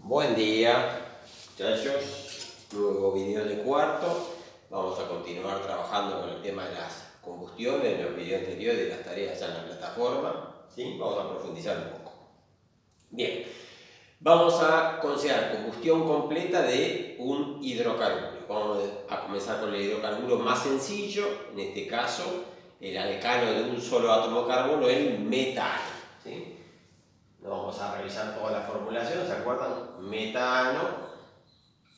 Buen día, muchachos. Nuevo video de cuarto. Vamos a continuar trabajando con el tema de las combustiones. En los videos anteriores de las tareas ya en la plataforma. ¿Sí? Vamos a profundizar un poco. Bien, vamos a considerar combustión completa de un hidrocarburo. Vamos a comenzar con el hidrocarburo más sencillo, en este caso el alcano de un solo átomo de carbono, el metano. ¿Sí? No vamos a revisar toda la formulación, ¿se acuerdan? Metano,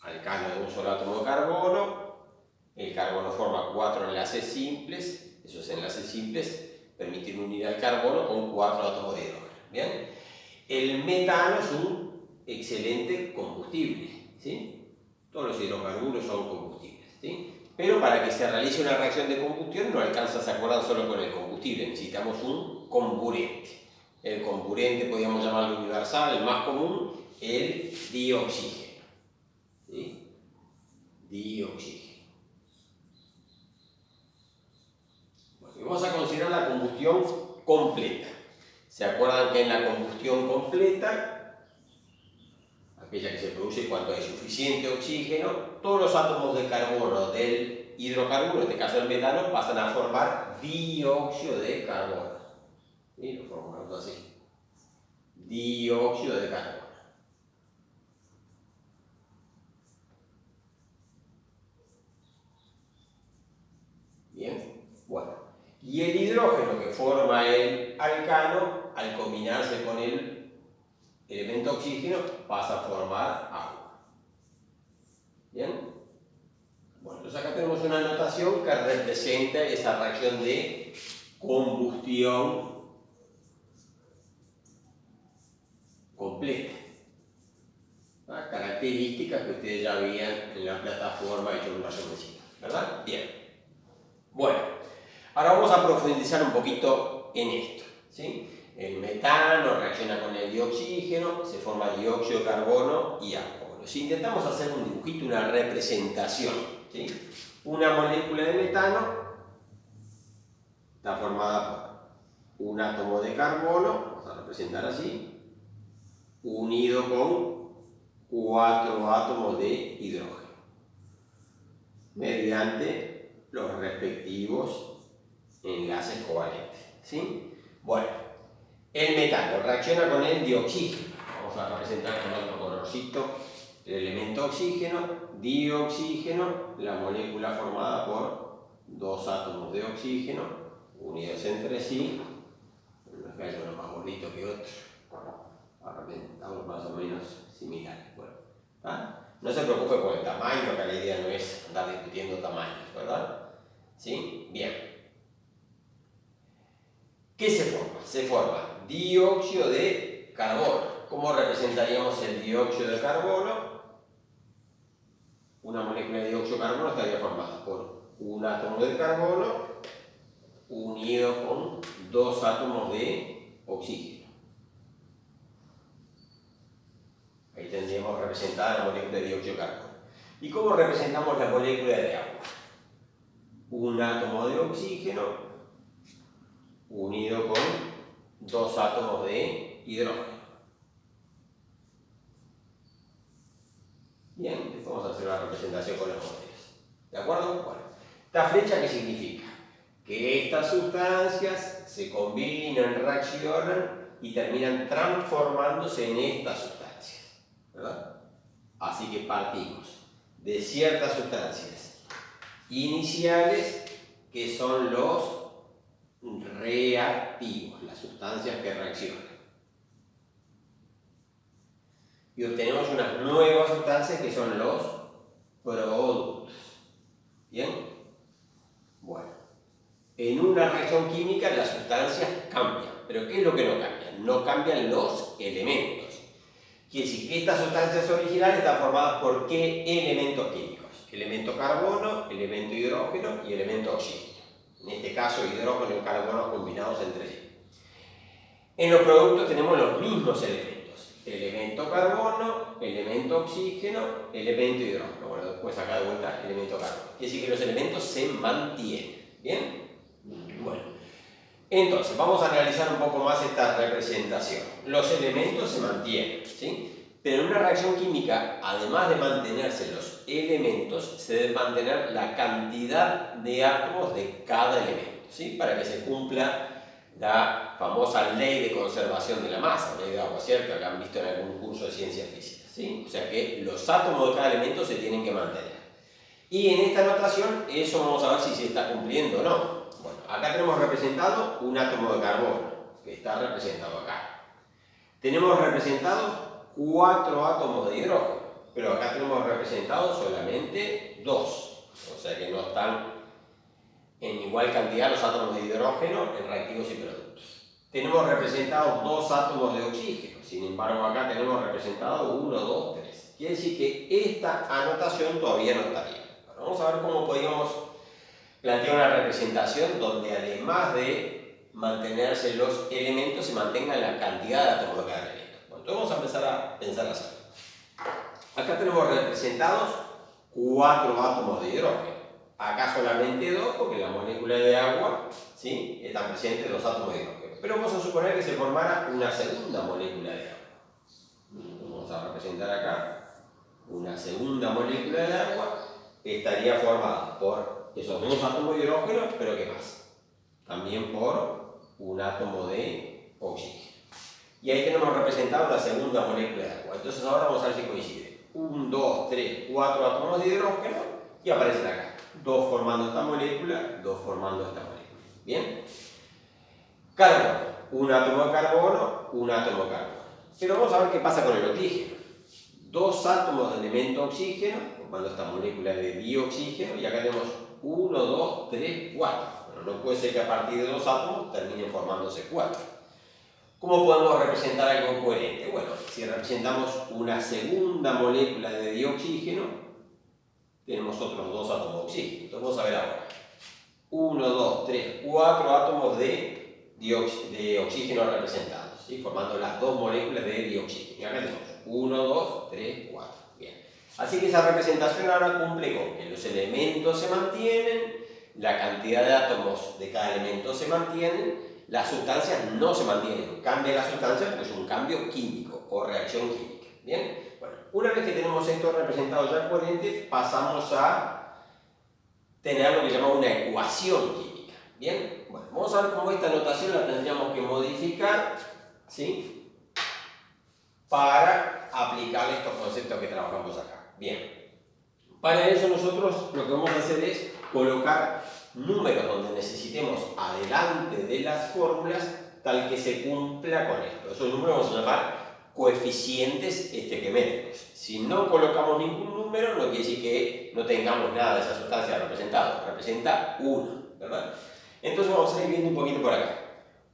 alcano de un solo átomo de carbono. El carbono forma 4 enlaces simples. Esos enlaces simples permiten unir al carbono con 4 átomos de hidrógeno. ¿Bien? El metano es un excelente combustible. ¿Sí? Todos los hidrocarburos son combustibles. ¿Sí? Pero para que se realice una reacción de combustión no alcanza, ¿se acuerdan? Solo con el combustible. Necesitamos un comburente. El comburente podríamos llamarlo universal, el más común, el dioxígeno. ¿Sí? Dioxígeno. Bueno, y vamos a considerar la combustión completa. ¿Se acuerdan que en la combustión completa, aquella que se produce cuando hay suficiente oxígeno, todos los átomos de carbono del hidrocarburo, en este caso el metano, pasan a formar dióxido de carbono? ¿Sí? Lo formamos así. Dióxido de carbono. Bien, bueno. Y el hidrógeno que forma el alcano, al combinarse con el elemento oxígeno, pasa a formar agua. Bien. Bueno, entonces acá tenemos una notación que representa esa reacción de combustión completa. Características que ustedes ya habían en la plataforma hecho una resumencita, ¿verdad? Bien. Bueno, ahora vamos a profundizar un poquito en esto. ¿Sí? El metano reacciona con el dioxígeno, se forma dióxido de carbono y agua. Bueno, si intentamos hacer un dibujito, una representación, ¿sí? Una molécula de metano está formada por un átomo de carbono, vamos a representar así, unido con 4 átomos de hidrógeno, mediante los respectivos enlaces covalentes. ¿Sí? Bueno, el metano reacciona con el dioxígeno. Vamos a representar con otro colorcito el elemento oxígeno, dioxígeno, la molécula formada por 2 átomos de oxígeno unidos entre sí. No es que haya uno más bonito que otro. Estamos más o menos similares. Bueno, no se preocupe por el tamaño, que la idea no es andar discutiendo tamaños, ¿verdad? ¿Sí? Bien. ¿Qué se forma? Se forma dióxido de carbono. ¿Cómo representaríamos el dióxido de carbono? Una molécula de dióxido de carbono estaría formada por un átomo de carbono unido con 2 átomos de oxígeno. Ahí tendríamos representada la molécula de dióxido de carbono. ¿Y cómo representamos la molécula de agua? Un átomo de oxígeno unido con 2 átomos de hidrógeno. Bien, después vamos a hacer una representación con los modelos. ¿De acuerdo? Bueno, ¿esta flecha qué significa? Que estas sustancias se combinan, reaccionan y terminan transformándose en estas sustancias, ¿verdad? Así que partimos de ciertas sustancias iniciales que son los reactivos, las sustancias que reaccionan. Y obtenemos unas nuevas sustancias que son los productos. ¿Bien? Bueno, en una reacción química las sustancias cambian, pero ¿qué es lo que no cambia? No cambian los elementos. Quiere decir que estas sustancias originales están formadas por ¿qué elementos químicos? Elemento carbono, elemento hidrógeno y elemento oxígeno. En este caso, hidrógeno y carbono combinados entre sí. En los productos tenemos los mismos elementos. Elemento carbono, elemento oxígeno, elemento hidrógeno. Bueno, después acá de vuelta elemento carbono. Quiere decir que los elementos se mantienen. ¿Bien? Bueno, entonces vamos a analizar un poco más esta representación. Los elementos se mantienen, ¿sí? Pero en una reacción química, además de mantenerse los elementos, se debe mantener la cantidad de átomos de cada elemento, ¿sí? Para que se cumpla la famosa ley de conservación de la masa, ley de Lavoisier, que han visto en algún curso de ciencias físicas, ¿sí? O sea que los átomos de cada elemento se tienen que mantener. Y en esta notación, eso vamos a ver si se está cumpliendo o no. Bueno, acá tenemos representado un átomo de carbono, que está representado acá. Tenemos representados 4 átomos de hidrógeno, pero acá tenemos representados solamente 2. O sea que no están en igual cantidad los átomos de hidrógeno en reactivos y productos. Tenemos representados 2 átomos de oxígeno, sin embargo acá tenemos representados 1, 2, 3. Quiere decir que esta anotación todavía no está bien. Bueno, vamos a ver cómo podríamos plantear una representación donde además de mantenerse los elementos se mantenga la cantidad de átomos de cada elemento. Bueno, entonces vamos a empezar a pensar así. Acá tenemos representados 4 átomos de hidrógeno. Acá solamente 2 porque en la molécula de agua, ¿sí?, están presentes 2 átomos de hidrógeno. Pero vamos a suponer que se formara una segunda molécula de agua. Vamos a representar acá una segunda molécula de agua que estaría formada por esos 2 átomos de hidrógeno, pero ¿qué más? También por un átomo de oxígeno. Y ahí tenemos representado la segunda molécula de agua. Entonces ahora vamos a ver si coincide. 1, 2, 3, 4 átomos de hidrógeno y aparecen acá. 2 formando esta molécula, 2 formando esta molécula. ¿Bien? Carbono. Un átomo de carbono, un átomo de carbono. Pero vamos a ver qué pasa con el oxígeno. 2 átomos de elemento oxígeno, formando esta molécula de dioxígeno, y acá tenemos 1, 2, 3, 4. Bueno, no puede ser que a partir de 2 átomos terminen formándose 4. ¿Cómo podemos representar algo coherente? Bueno, si representamos una segunda molécula de dioxígeno, tenemos otros 2 átomos de oxígeno. Entonces vamos a ver ahora. 1, 2, 3, 4 átomos de oxígeno representados, ¿sí?, formando las 2 moléculas de dioxígeno. Y acá tenemos 1, 2, 3, 4. Bien. Así que esa representación ahora cumple con que los elementos se mantienen, la cantidad de átomos de cada elemento se mantienen, las sustancias no se mantienen, cambia la sustancia porque es un cambio químico o reacción química. ¿Bien? Bueno, una vez que tenemos esto representado ya coherente, pasamos a tener lo que llamamos una ecuación química. ¿Bien? Bueno, vamos a ver cómo esta notación la tendríamos que modificar, ¿sí?, para aplicar estos conceptos que trabajamos acá. Bien. Para eso nosotros lo que vamos a hacer es colocar números donde necesitemos adelante de las fórmulas tal que se cumpla con esto. Esos números vamos a llamar coeficientes estequiométricos. Si no colocamos ningún número, no quiere decir que no tengamos nada de esa sustancia representada. Representa 1, ¿verdad? Entonces vamos a ir viendo un poquito por acá.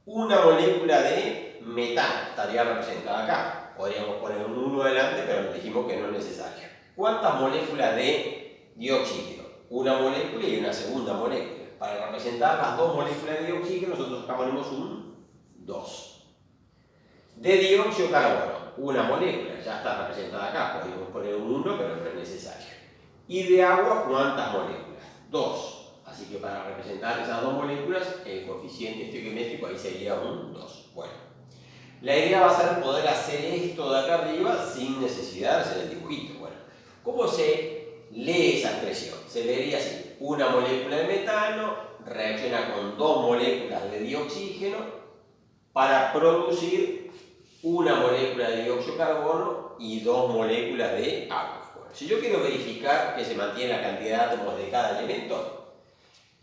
Una molécula de metano estaría representada acá. Podríamos poner un 1 delante, pero nos dijimos que no es necesario. ¿Cuántas moléculas de dioxígeno? Una molécula y una segunda molécula. Para representar las 2 moléculas de dioxígeno, nosotros acá ponemos un 2. De dióxido de carbono, una molécula, ya está representada acá, podemos poner un 1, pero no es necesario. Y de agua, ¿cuántas moléculas? 2. Así que para representar esas 2 moléculas, el coeficiente estequiométrico ahí sería un 2. Bueno, la idea va a ser poder hacer esto de acá arriba sin necesidad de hacer el dibujito. Bueno, ¿cómo se lee esa expresión? Se leería así: una molécula de metano reacciona con 2 moléculas de dioxígeno para producir una molécula de dióxido de carbono y 2 moléculas de agua. Bueno, si yo quiero verificar que se mantiene la cantidad de átomos de cada elemento,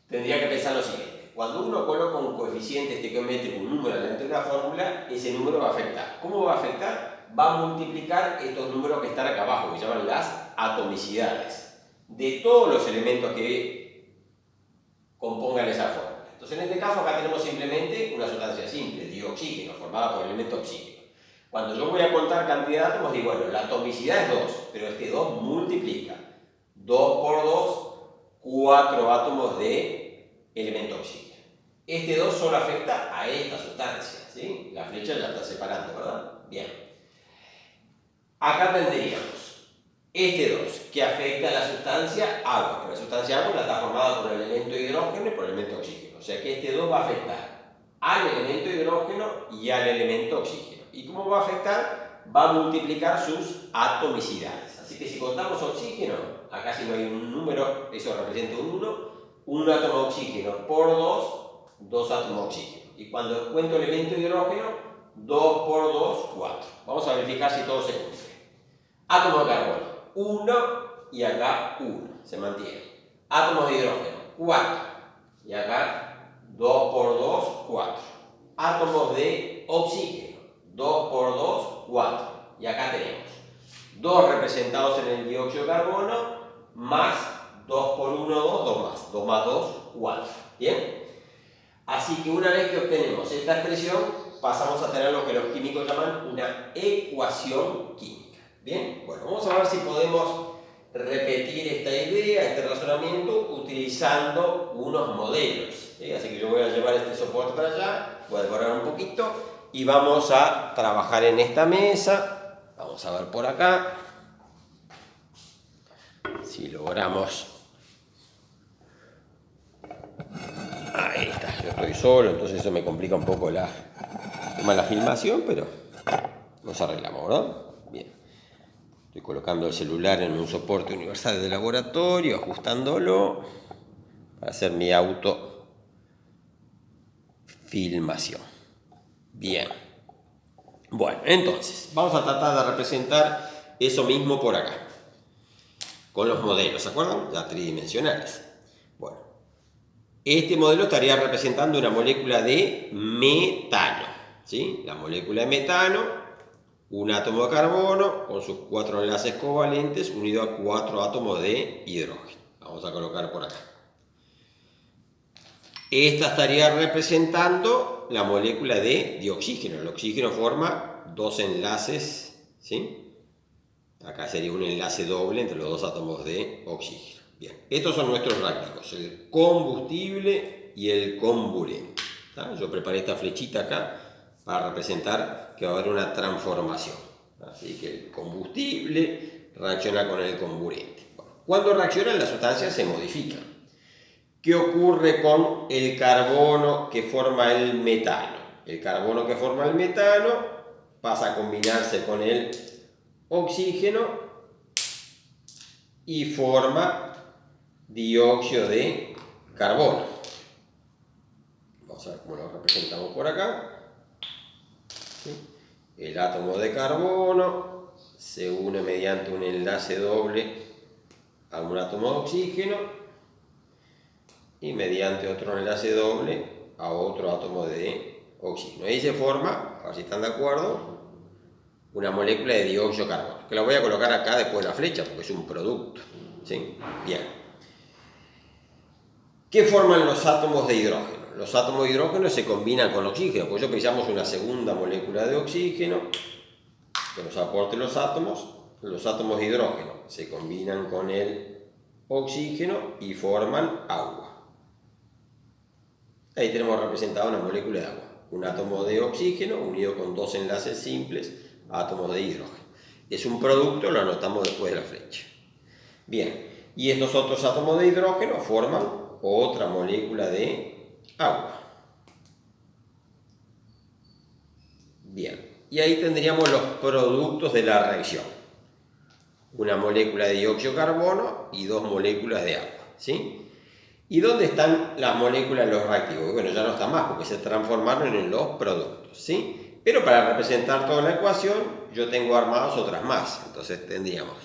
tendría que pensar lo siguiente. Cuando uno coloca un coeficiente estequiométrico, un número dentro de una fórmula, ese número va a afectar. ¿Cómo va a afectar? Va a multiplicar estos números que están acá abajo, que se llaman las atomicidades, de todos los elementos que compongan esa fórmula. Entonces, en este caso, acá tenemos simplemente una sustancia simple, dioxígeno, formada por el elemento oxígeno. Cuando yo voy a contar cantidad de átomos, digo, bueno, la atomicidad es 2, pero este 2 multiplica. 2 por 2, 4 átomos de elemento oxígeno. Este 2 solo afecta a esta sustancia, ¿sí? La flecha ya está separando, ¿verdad? Bien. Acá tendríamos este 2, que afecta a la sustancia agua, pero la sustancia agua la está formada por el elemento hidrógeno y por el elemento oxígeno. O sea que este 2 va a afectar al elemento hidrógeno y al elemento oxígeno. ¿Y cómo va a afectar? va a multiplicar sus atomicidades. Así que si contamos oxígeno, acá si no hay un número, eso representa un 1, un átomo de oxígeno por 2 átomos de oxígeno. Y cuando cuento elemento hidrógeno, 2 por 2, 4. Vamos a verificar si todo se cumple. Átomo de carbono, 1 y acá 1, se mantiene. Átomos de hidrógeno, 4 y acá 2 por 2, 4. Átomos de oxígeno, 2 por 2, 4. Y acá tenemos 2 representados en el dióxido de carbono, más 2 por 1, 2, 2 más. 2 más 2, 4. ¿Bien? Así que una vez que obtenemos esta expresión, pasamos a tener lo que los químicos llaman una ecuación química. ¿Bien? Bueno, vamos a ver si podemos repetir esta idea, este razonamiento, utilizando unos modelos. ¿Sí? Así que yo voy a llevar este soporte para allá, voy a decorar un poquito y vamos a trabajar en esta mesa. Vamos a ver por acá si logramos. Ahí está, yo estoy solo, entonces eso me complica un poco la filmación, pero nos arreglamos, ¿verdad? Bien. Estoy colocando el celular en un soporte universal de laboratorio, ajustándolo para hacer mi autofilmación. Bien. Bueno, entonces, vamos a tratar de representar eso mismo por acá, con los modelos, ¿se acuerdan? Ya tridimensionales. Bueno, este modelo estaría representando una molécula de metano, ¿sí? La molécula de metano, un átomo de carbono con sus 4 enlaces covalentes unido a 4 átomos de hidrógeno. Vamos a colocar por acá. Esta estaría representando la molécula de dioxígeno. El oxígeno forma 2 enlaces, ¿sí? Acá sería un enlace doble entre los 2 átomos de oxígeno. Bien, estos son nuestros reactivos, el combustible y el comburente. ¿Tá? Yo preparé esta flechita acá para representar que va a haber una transformación. Así que el combustible reacciona con el comburente. Bueno, cuando reaccionan, las sustancias se modifican. ¿Qué ocurre con el carbono que forma el metano? El carbono que forma el metano pasa a combinarse con el oxígeno y forma dióxido de carbono. Vamos a ver cómo lo representamos por acá. El átomo de carbono se une mediante un enlace doble a un átomo de oxígeno y mediante otro enlace doble a otro átomo de oxígeno. Ahí se forma, a ver si están de acuerdo, una molécula de dióxido de carbono, que la voy a colocar acá después de la flecha porque es un producto. ¿Sí? Bien. ¿Qué forman los átomos de hidrógeno? Los átomos de hidrógeno se combinan con oxígeno, por eso precisamos una segunda molécula de oxígeno que nos aporte los átomos. Los átomos de hidrógeno se combinan con el oxígeno y forman agua. Ahí tenemos representada una molécula de agua, un átomo de oxígeno unido con 2 enlaces simples a átomos de hidrógeno. Es un producto, lo anotamos después de la flecha. Bien, y estos otros átomos de hidrógeno forman otra molécula de agua. Bien, y ahí tendríamos los productos de la reacción. Una molécula de dióxido de carbono y 2 moléculas de agua, ¿sí? ¿Y dónde están las moléculas de los reactivos? Bueno, ya no están más porque se transformaron en los productos, ¿sí? Pero para representar toda la ecuación, yo tengo armados otras más. Entonces tendríamos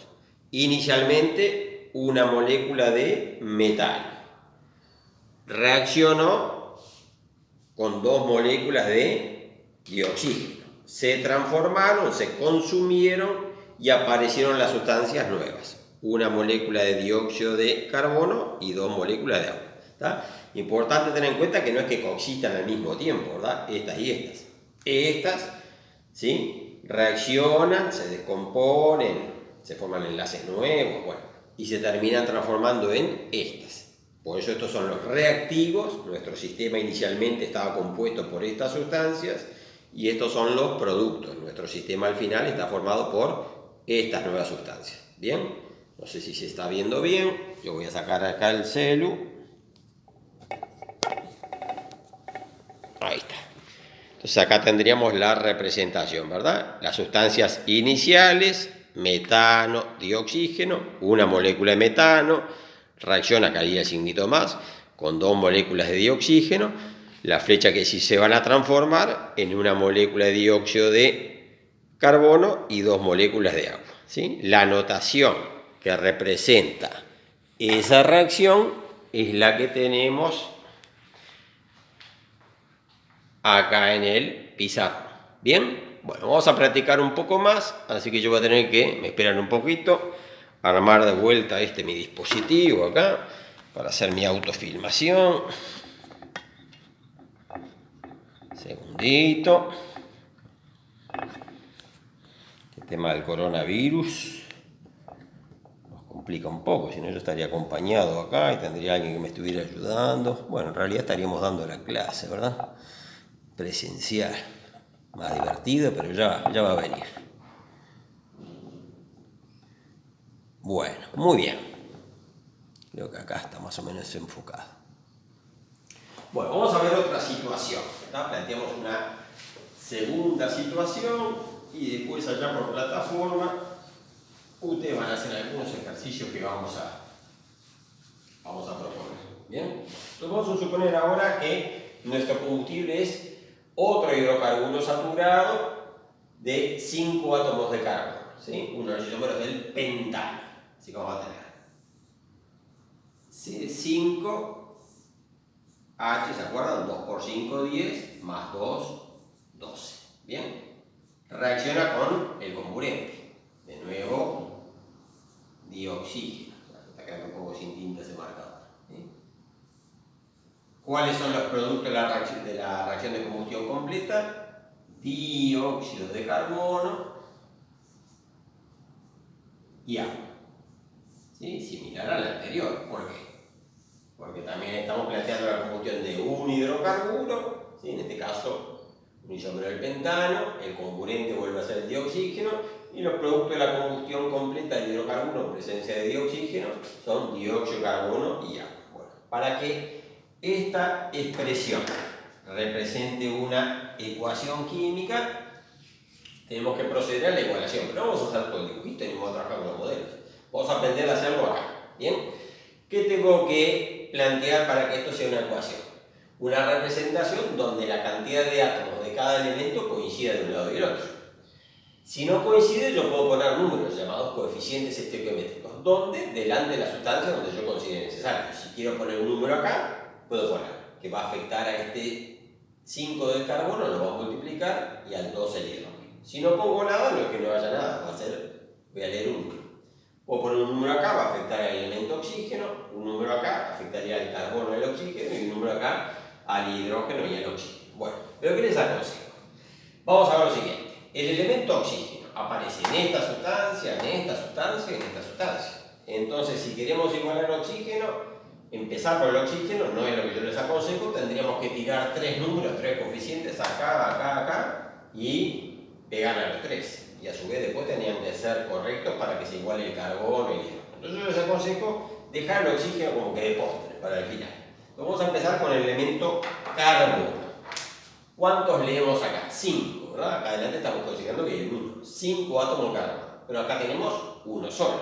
inicialmente una molécula de metano. Reaccionó con 2 moléculas de dioxígeno. Se transformaron, se consumieron y aparecieron las sustancias nuevas. Una molécula de dióxido de carbono y 2 moléculas de agua. ¿Tá? Importante tener en cuenta que no es que coexistan al mismo tiempo, ¿verdad? Estas y estas. Estas, ¿sí? Reaccionan, se descomponen, se forman enlaces nuevos, bueno, y se terminan transformando en estas. Por eso estos son los reactivos. Nuestro sistema inicialmente estaba compuesto por estas sustancias y estos son los productos. Nuestro sistema al final está formado por estas nuevas sustancias. ¿Bien? No sé si se está viendo bien. Yo voy a sacar acá el celu. Ahí está. Entonces acá tendríamos la representación, ¿verdad? Las sustancias iniciales, metano, dioxígeno, una molécula de metano, reacciona, acá haría el signito más, con 2 moléculas de dioxígeno, la flecha que sí se van a transformar en una molécula de dióxido de carbono y 2 moléculas de agua, ¿sí? La notación que representa esa reacción es la que tenemos acá en el pizarrón. ¿Bien? Bueno, vamos a practicar un poco más, así que yo voy a tener que, me esperan un poquito, armar de vuelta mi dispositivo acá, para hacer mi autofilmación. Segundito. El tema del coronavirus nos complica un poco, si no yo estaría acompañado acá y tendría alguien que me estuviera ayudando. Bueno, en realidad estaríamos dando la clase, ¿verdad? Presencial. Más divertido, pero ya va a venir. Bueno, muy bien. Creo que acá está más o menos enfocado. Bueno, vamos a ver otra situación, ¿tá? Planteamos una segunda situación y después allá por plataforma ustedes van a hacer algunos ejercicios que vamos a proponer. ¿Bien? Entonces vamos a suponer ahora que nuestro combustible es otro hidrocarburo saturado de 5 átomos de carbono, ¿sí? Uno de los isómeros del pentano. Así que vamos a tener 5 H, ¿se acuerdan? 2 por 5, 10, más 2, 12. ¿Bien? Reacciona con el comburente. De nuevo, dioxígeno. Está quedando un poco sin tinta ese marcador. ¿Sí? ¿Cuáles son los productos de la reacción de combustión completa? Dióxido de carbono y agua. ¿Sí? Similar al anterior. ¿Por qué? Porque también estamos planteando la combustión de un hidrocarburo, ¿sí? En este caso un isómero del pentano, el comburente vuelve a ser el dioxígeno y los productos de la combustión completa del hidrocarburo en presencia de dioxígeno son dióxido de carbono y agua. Bueno, para que esta expresión represente una ecuación química, tenemos que proceder a la igualación, pero vamos a hacer todo el dibujito y vamos a trabajar con los modelos. Vamos a aprender a hacerlo acá, ¿bien? ¿Qué tengo que plantear para que esto sea una ecuación? Una representación donde la cantidad de átomos de cada elemento coincida de un lado y del otro. Si no coincide, yo puedo poner números llamados coeficientes estequiométricos, donde delante de la sustancia donde yo considere necesario. Si quiero poner un número acá, puedo poner que va a afectar a este 5 del carbono, lo voy a multiplicar y al 2 el hidrógeno. Si no pongo nada, no es que no haya nada, voy a leer un número. Puedo poner un número acá, va a afectar al elemento oxígeno, un número acá afectaría al carbono y al oxígeno, y un número acá al hidrógeno y al oxígeno. Bueno, pero ¿qué les aconsejo? Vamos a ver lo siguiente. El elemento oxígeno aparece en esta sustancia, en esta sustancia y en esta sustancia. Entonces, si queremos igualar oxígeno, empezar por el oxígeno no es lo que yo les aconsejo, tendríamos que tirar 3 números, 3 coeficientes acá y pegar a los 3. Y a su vez después tenían que ser correctos para que se iguale el carbono y el hidrógeno. Entonces yo les aconsejo dejar el oxígeno como que de postre para el final. Entonces vamos a empezar con el elemento carbono. ¿Cuántos leemos acá? 5, ¿verdad? Acá adelante estamos considerando que hay 1. 5 átomos de carbono. Pero acá tenemos uno solo.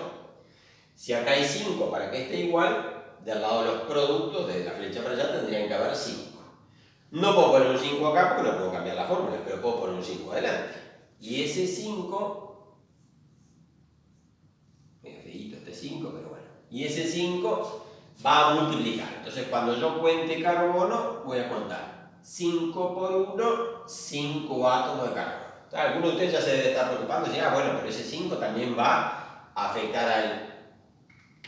Si acá hay 5 para que esté igual, del lado de los productos, desde la flecha para allá, tendrían que haber 5. No puedo poner un 5 acá porque no puedo cambiar la fórmula, pero puedo poner un 5 adelante. Y ese 5, medio feíto este 5, pero bueno. Y ese 5 va a multiplicar. Entonces cuando yo cuente carbono, voy a contar 5 por 1, 5 átomos de carbono. Algunos de ustedes ya se deben estar preocupando y dicen, bueno, pero ese 5 también va a afectar al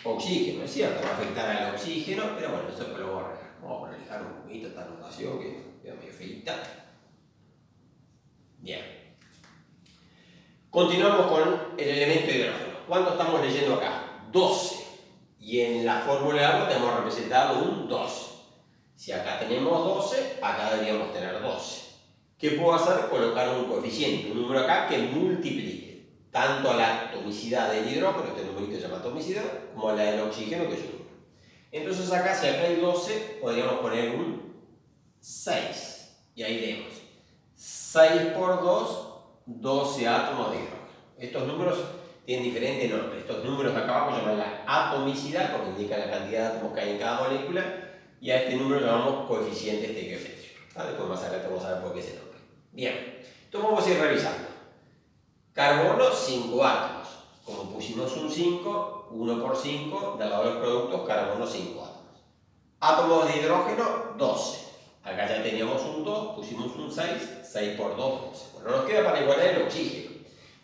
oxígeno, es cierto, va a afectar al oxígeno, pero bueno, eso después lo voy a arreglar. Vamos a realizar un poquito esta anotación que queda medio feita. Bien. Continuamos con el elemento hidrógeno. ¿Cuánto estamos leyendo acá? 12. Y en la fórmula de agua tenemos representado un 12. Si acá tenemos 12, acá deberíamos tener 12. ¿Qué puedo hacer? Colocar un coeficiente, un número acá que multiplique tanto a la atomicidad del hidrógeno, este numerito se llama atomicidad, como a la del oxígeno, que es un 1. Entonces acá, si acá hay 12, podríamos poner un 6. Y ahí leemos 6 por 2, 12 átomos de hidrógeno. Estos números tienen diferente nombre. Estos números de acá abajo llaman la atomicidad, porque indican la cantidad de átomos que hay en cada molécula, y a este número lo llamamos coeficiente estequiométrico. Después más adelante vamos a ver por qué ese nombre. Bien, entonces vamos a ir revisando. Carbono, 5 átomos. Como pusimos un 5, 1 por 5, del lado de los productos, carbono, 5 átomos. Átomos de hidrógeno, 12. Acá ya teníamos un 2, pusimos un 6, 6 por 2, 12. Bueno, nos queda para igualar el oxígeno.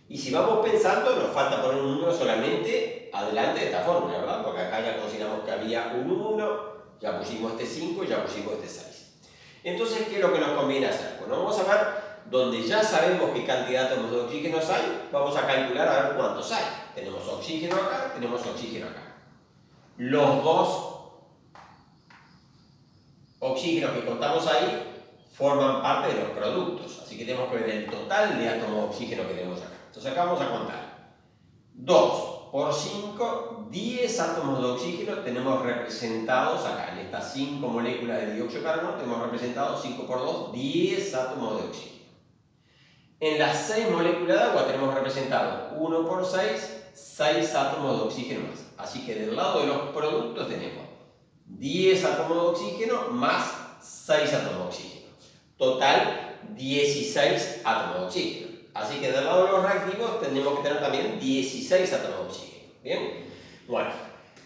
Y si vamos pensando, nos falta poner un número solamente adelante de esta forma, ¿verdad? Porque acá ya consideramos que había un 1, ya pusimos este 5 y ya pusimos este 6. Entonces, ¿qué es lo que nos conviene hacer? Bueno, vamos a ver, donde ya sabemos qué cantidad de átomos de oxígeno hay, vamos a calcular a ver cuántos hay. Tenemos oxígeno acá, tenemos oxígeno acá. Los dos oxígenos que contamos ahí forman parte de los productos, así que tenemos que ver el total de átomos de oxígeno que tenemos acá. Entonces acá vamos a contar 2 por 5, 10 átomos de oxígeno tenemos representados acá, en estas 5 moléculas de dióxido de carbono tenemos representados 5 por 2, 10 átomos de oxígeno. En las 6 moléculas de agua tenemos representados 1 por 6, 6 átomos de oxígeno más. Así que del lado de los productos tenemos 10 átomos de oxígeno más 6 átomos de oxígeno. Total, 16 átomos de oxígeno. Así que del lado de los reactivos tendremos que tener también 16 átomos de oxígeno. ¿Bien? Bueno,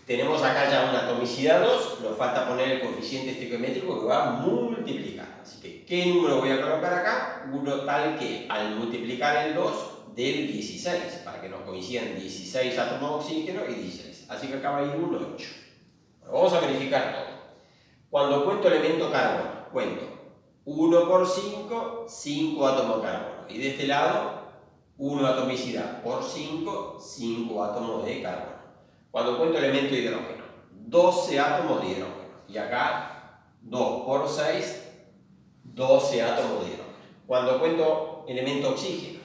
tenemos acá ya una atomicidad 2, nos falta poner el coeficiente estequiométrico que va a multiplicar. Así que, ¿qué número voy a colocar acá? Uno tal que al multiplicar el 2 del 16, para que nos coincidan 16 átomos de oxígeno y 16. Así que acá va a ir un 8. Vamos a verificar todo. Cuando cuento elemento carbono, cuento 1 por 5, 5 átomos de carbono. Y de este lado, 1 atomicidad por 5, 5 átomos de carbono. Cuando cuento elemento hidrógeno, 12 átomos de hidrógeno. Y acá, 2 por 6, 12 átomos de hidrógeno. Cuando cuento elemento oxígeno,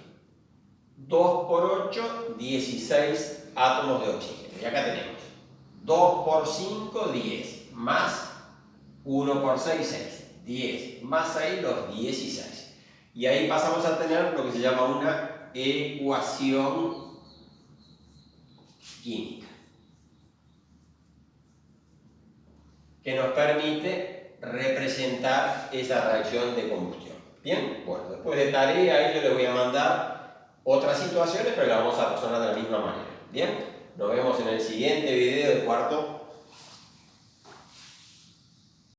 2 por 8, 16 átomos de oxígeno. Y acá tenemos 2 por 5, 10, más 1 por 6, 6. 10 más 6, los 16. Y ahí pasamos a tener lo que se llama una ecuación química, que nos permite representar esa reacción de combustión. Bien, bueno, después de tarea ahí yo les voy a mandar otras situaciones, pero las vamos a resolver de la misma manera. Bien, nos vemos en el siguiente video de cuarto.